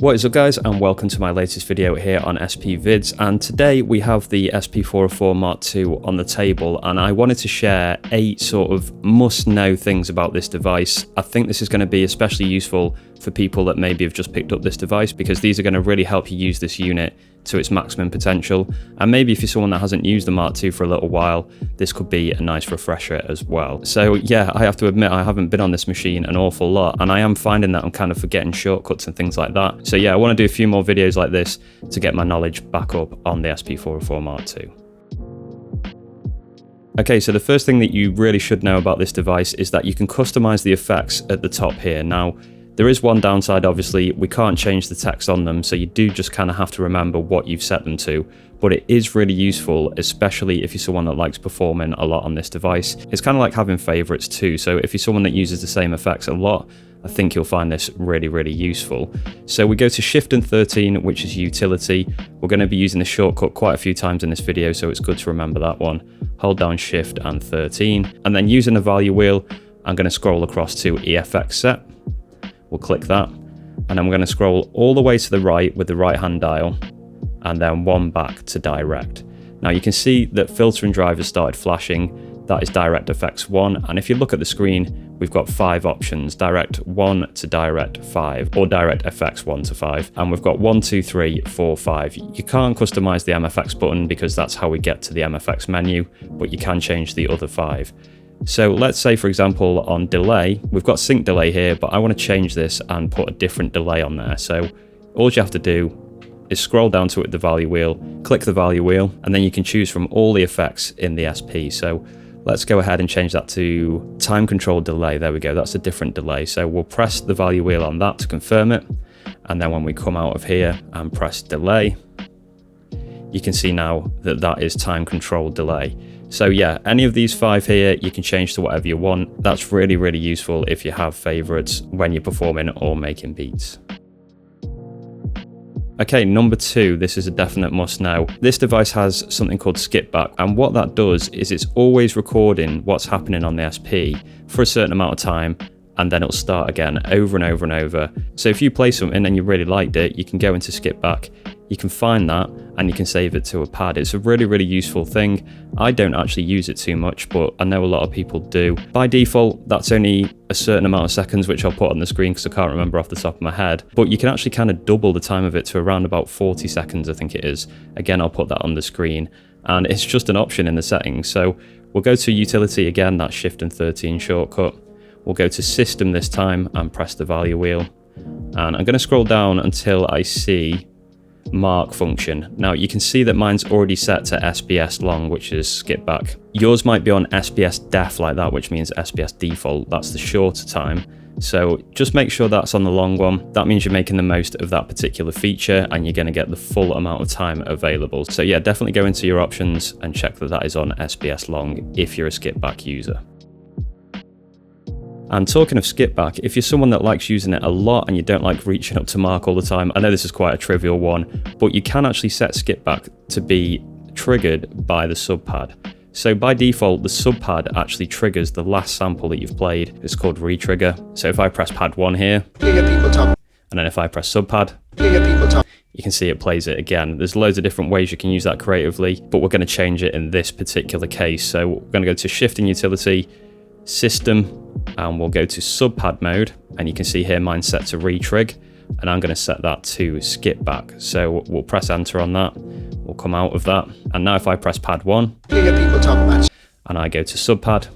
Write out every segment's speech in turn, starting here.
What is up guys, and welcome to my latest video here on SP Vids, and today we have the SP404-MK2 on the table, and I wanted to share 8 sort of must-know things about this device. I think this is going to be especially useful for people that maybe have just picked up this device, because these are going to really help you use this unit to its maximum potential. And maybe if you're someone that hasn't used the Mark II for a little while, this could be a nice refresher as well. So yeah, I have to admit I haven't been on this machine an awful lot, and I am finding that I'm kind of forgetting shortcuts and things like that. So yeah, I want to do a few more videos like this to get my knowledge back up on the SP404-MK2. Okay, so the first thing that you really should know about this device is that you can customize the effects at the top here. Now, there is one downside, obviously, we can't change the text on them, so you do just kind of have to remember what you've set them to, but it is really useful, especially if you're someone that likes performing a lot on this device. It's kind of like having favorites too, so if you're someone that uses the same effects a lot, I think you'll find this really useful. So we go to Shift and 13, which is utility. We're going to be using the shortcut quite a few times in this video, so it's good to remember that one. Hold down Shift and 13, and then using the value wheel, I'm going to scroll across to EFX set. We'll click that, and then we're going to scroll all the way to the right with the right hand dial, and then one back to direct. Now you can see that filter and driver started flashing. That is DirectFX 1, and if you look at the screen, we've got 5 options: Direct 1 to Direct 5, or DirectFX 1 to 5, and we've got 1, 2, 3, 4, 5. You can't customize the MFX button because that's how we get to the MFX menu, but you can change the other 5. So let's say, for example, on delay, we've got sync delay here, but I want to change this and put a different delay on there. So all you have to do is scroll down to it, the value wheel, click the value wheel, and then you can choose from all the effects in the SP. So let's go ahead and change that to time control delay. There we go, that's a different delay. So we'll press the value wheel on that to confirm it. And then when we come out of here and press delay, you can see now that that is time control delay. So yeah, any of these 5 here, you can change to whatever you want. That's really useful if you have favorites when you're performing or making beats. Okay, number 2, this is a definite must know. This device has something called skipback, and what that does is it's always recording what's happening on the SP for a certain amount of time, and then it'll start again over and over and over. So if you play something and you really liked it, you can go into skipback, you can find that, and you can save it to a pad. It's a really useful thing. I don't actually use it too much, but I know a lot of people do. By default, that's only a certain amount of seconds, which I'll put on the screen because I can't remember off the top of my head. But you can actually kind of double the time of it to around about 40 seconds, I think it is. Again, I'll put that on the screen, and it's just an option in the settings. So we'll go to utility again, that Shift and 13 shortcut. We'll go to system this time and press the value wheel. And I'm going to scroll down until I see mark function. Now you can see that mine's already set to SPS long, which is skip back. Yours might be on SPS def like that, which means SPS default. That's the shorter time. So just make sure that's on the long one. That means you're making the most of that particular feature and you're going to get the full amount of time available. So yeah, definitely go into your options and check that that is on SPS long if you're a skip back user. And talking of skipback, if you're someone that likes using it a lot and you don't like reaching up to mark all the time, I know this is quite a trivial one, but you can actually set skipback to be triggered by the sub pad. So by default, the sub pad actually triggers the last sample that you've played. It's called retrigger. So if I press pad 1 here, and then if I press sub pad, you can see it plays it again. There's loads of different ways you can use that creatively, but we're going to change it in this particular case. So we're going to go to Shift and Utility, System, and we'll go to sub pad mode, and you can see here mine's set to retrig, and I'm going to set that to skip back. So we'll press enter on that, we'll come out of that, and now if I press pad 1 and I go to sub pad,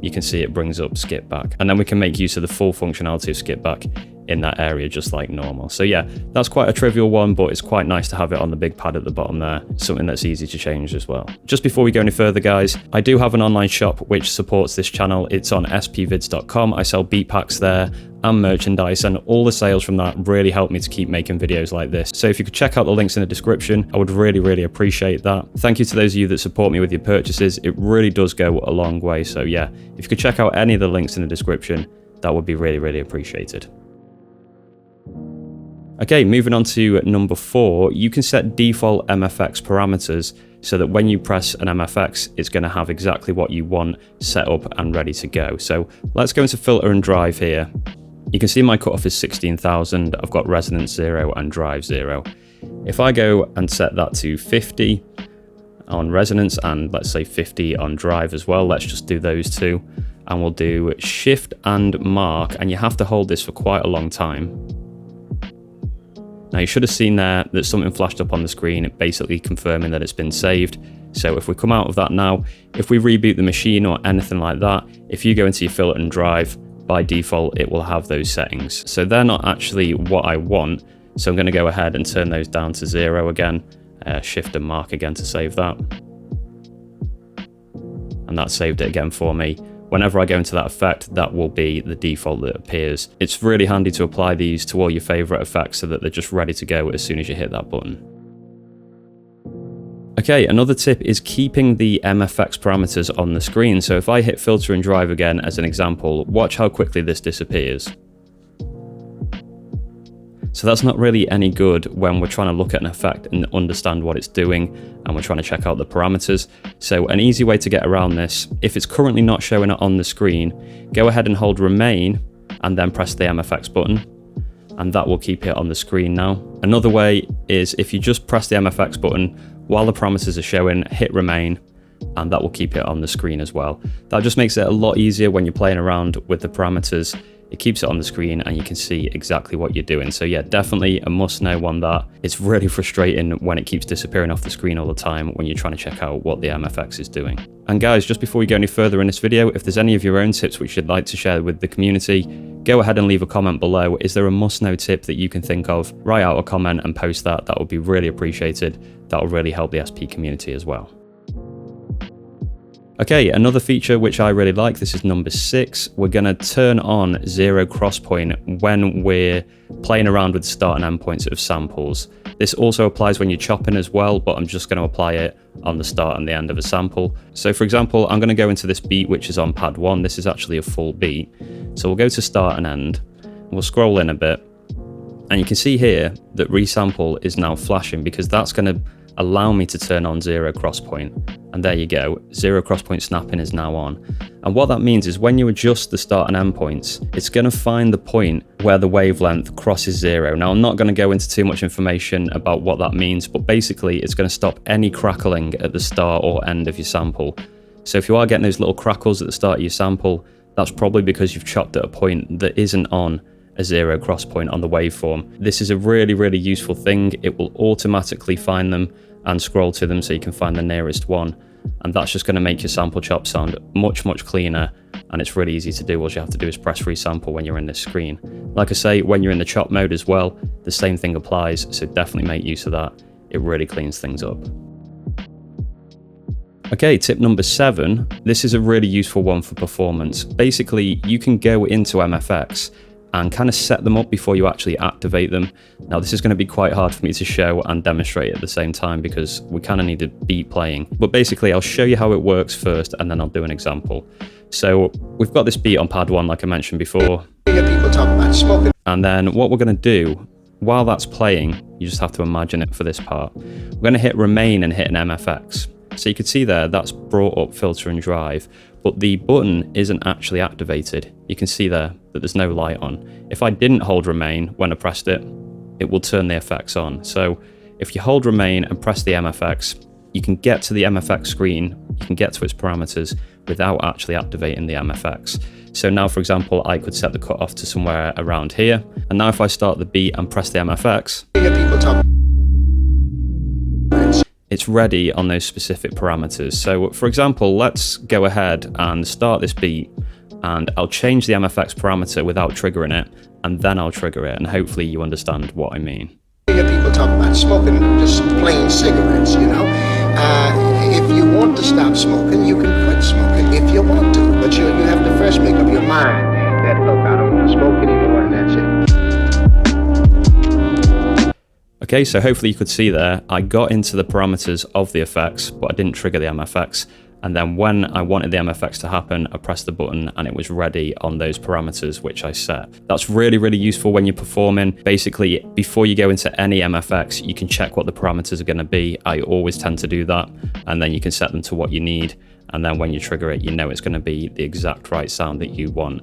you can see it brings up skip back, and then we can make use of the full functionality of skip back in that area just like normal. So yeah, that's quite a trivial one, but it's quite nice to have it on the big pad at the bottom there, something that's easy to change as well. Just before we go any further guys, I do have an online shop which supports this channel. It's on spvids.com. I sell beat packs there and merchandise, and all the sales from that really help me to keep making videos like this. So if you could check out the links in the description, I would really appreciate that. Thank you to those of you that support me with your purchases. It really does go a long way. So yeah, if you could check out any of the links in the description, that would be really appreciated. Okay, moving on to number 4, you can set default MFX parameters so that when you press an MFX, it's going to have exactly what you want set up and ready to go. So let's go into filter and drive here. You can see my cutoff is 16,000. I've got resonance 0 and drive 0. If I go and set that to 50 on resonance and let's say 50 on drive as well, let's just do those two, and we'll do shift and mark, and you have to hold this for quite a long time. Now you should have seen there that something flashed up on the screen basically confirming that it's been saved. So if we come out of that now, if we reboot the machine or anything like that, if you go into your filter and drive, by default it will have those settings. So they're not actually what I want, so I'm going to go ahead and turn those down to 0 again, shift and mark again to save that. And that saved it again for me. Whenever I go into that effect, that will be the default that appears. It's really handy to apply these to all your favorite effects so that they're just ready to go as soon as you hit that button. Okay, another tip is keeping the MFX parameters on the screen. So if I hit filter and drive again as an example, watch how quickly this disappears. So that's not really any good when we're trying to look at an effect and understand what it's doing and we're trying to check out the parameters. So an easy way to get around this, if it's currently not showing it on the screen, go ahead and hold remain and then press the MFX button, and that will keep it on the screen now. Another way is if you just press the MFX button while the parameters are showing, hit remain, and that will keep it on the screen as well. That just makes it a lot easier when you're playing around with the parameters. It keeps it on the screen and you can see exactly what you're doing. So yeah, definitely a must know on that. It's really frustrating when it keeps disappearing off the screen all the time when you're trying to check out what the MFX is doing. And guys, just before we go any further in this video, if there's any of your own tips which you'd like to share with the community, go ahead and leave a comment below. Is there a must-know tip that you can think of? Write out a comment and post that. That would be really appreciated. That will really help the SP community as well. Okay, another feature which I really like, this is number 6. We're going to turn on 0 crosspoint when we're playing around with start and end points of samples. This also applies when you're chopping as well, but I'm just going to apply it on the start and the end of a sample. So for example, I'm going to go into this beat which is on pad 1. This is actually a full beat. So we'll go to start and end, and we'll scroll in a bit, and you can see here that resample is now flashing because that's going to allow me to turn on 0 crosspoint. And there you go, 0 crosspoint snapping is now on. And what that means is when you adjust the start and end points, it's going to find the point where the wavelength crosses 0. Now I'm not going to go into too much information about what that means, but basically it's going to stop any crackling at the start or end of your sample. So if you are getting those little crackles at the start of your sample, that's probably because you've chopped at a point that isn't on a 0 crosspoint on the waveform. This is a really, really useful thing. It will automatically find them and scroll to them so you can find the nearest one. And that's just going to make your sample chop sound much, much cleaner. And it's really easy to do. All you have to do is press resample when you're in this screen. Like I say, when you're in the chop mode as well, the same thing applies. So definitely make use of that. It really cleans things up. Okay, tip number 7. This is a really useful one for performance. Basically, you can go into MFX and kind of set them up before you actually activate them. Now this is going to be quite hard for me to show and demonstrate at the same time because we kind of need a beat playing. But basically I'll show you how it works first and then I'll do an example. So we've got this beat on pad 1 like I mentioned before. People talk about smoking. And then what we're going to do, while that's playing, you just have to imagine it for this part. We're going to hit remain and hit an MFX. So you can see there, that's brought up filter and drive, but the button isn't actually activated. You can see there that there's no light on. If I didn't hold remain when I pressed it, it will turn the effects on. So if you hold remain and press the MFX, you can get to the MFX screen, you can get to its parameters without actually activating the MFX. So now, for example, I could set the cutoff to somewhere around here. And now if I start the beat and press the MFX, it's ready on those specific parameters. So for example, let's go ahead and start this beat and I'll change the MFX parameter without triggering it, and then I'll trigger it, and hopefully you understand what I mean. People talk about smoking, just plain cigarettes, you know. If you want to stop smoking, you can quit smoking if you want to, but you have to first make up your mind that, look, I don't want to smoke anymore, and that's it. Okay, so hopefully you could see there, I got into the parameters of the effects, but I didn't trigger the MFX. And then when I wanted the MFX to happen, I pressed the button and it was ready on those parameters which I set. That's really, really useful when you're performing. Basically, before you go into any MFX, you can check what the parameters are going to be. I always tend to do that. And then you can set them to what you need. And then when you trigger it, you know it's going to be the exact right sound that you want.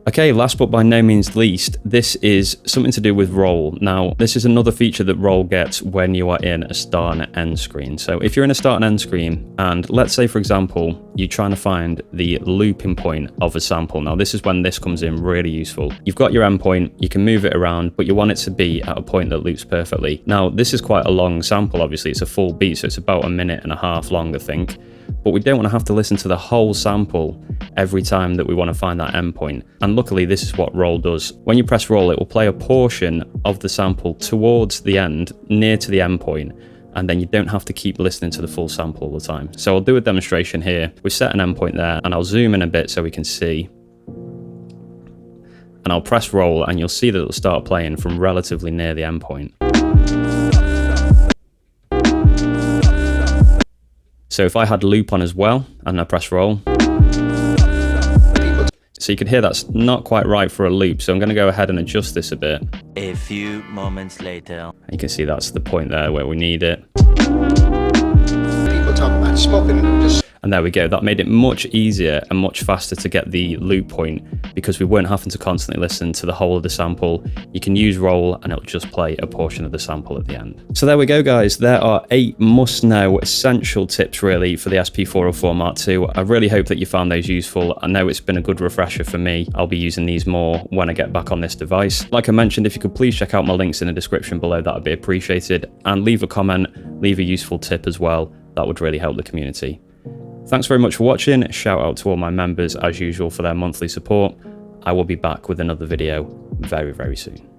Okay, last but by no means least, this is something to do with roll. Now, this is another feature that roll gets when you are in a start and end screen. So if you're in a start and end screen, and let's say, for example, you're trying to find the looping point of a sample. Now, this is when this comes in really useful. You've got your endpoint, you can move it around, but you want it to be at a point that loops perfectly. Now, this is quite a long sample, obviously. It's a full beat, so it's about 1.5 minutes long, I think. But we don't want to have to listen to the whole sample every time that we want to find that endpoint. And luckily, this is what roll does. When you press roll, it will play a portion of the sample towards the end, near to the endpoint, and then you don't have to keep listening to the full sample all the time. So I'll do a demonstration here. We've set an endpoint there, and I'll zoom in a bit so we can see. And I'll press roll, and you'll see that it'll start playing from relatively near the endpoint. So if I had loop on as well, and I press roll, so you can hear that's not quite right for a loop. So I'm going to go ahead and adjust this a bit. A few moments later. And you can see that's the point there where we need it. People talk about smoking, just... And there we go. That made it much easier and much faster to get the loop point because we weren't having to constantly listen to the whole of the sample. You can use roll and it'll just play a portion of the sample at the end. So there we go, guys. There are 8 must-know essential tips really for the SP404 Mark II. I really hope that you found those useful. I know it's been a good refresher for me. I'll be using these more when I get back on this device. Like I mentioned, if you could please check out my links in the description below, that would be appreciated. And leave a comment, leave a useful tip as well. That would really help the community. Thanks very much for watching. Shout out to all my members as usual for their monthly support. I will be back with another video very, very soon.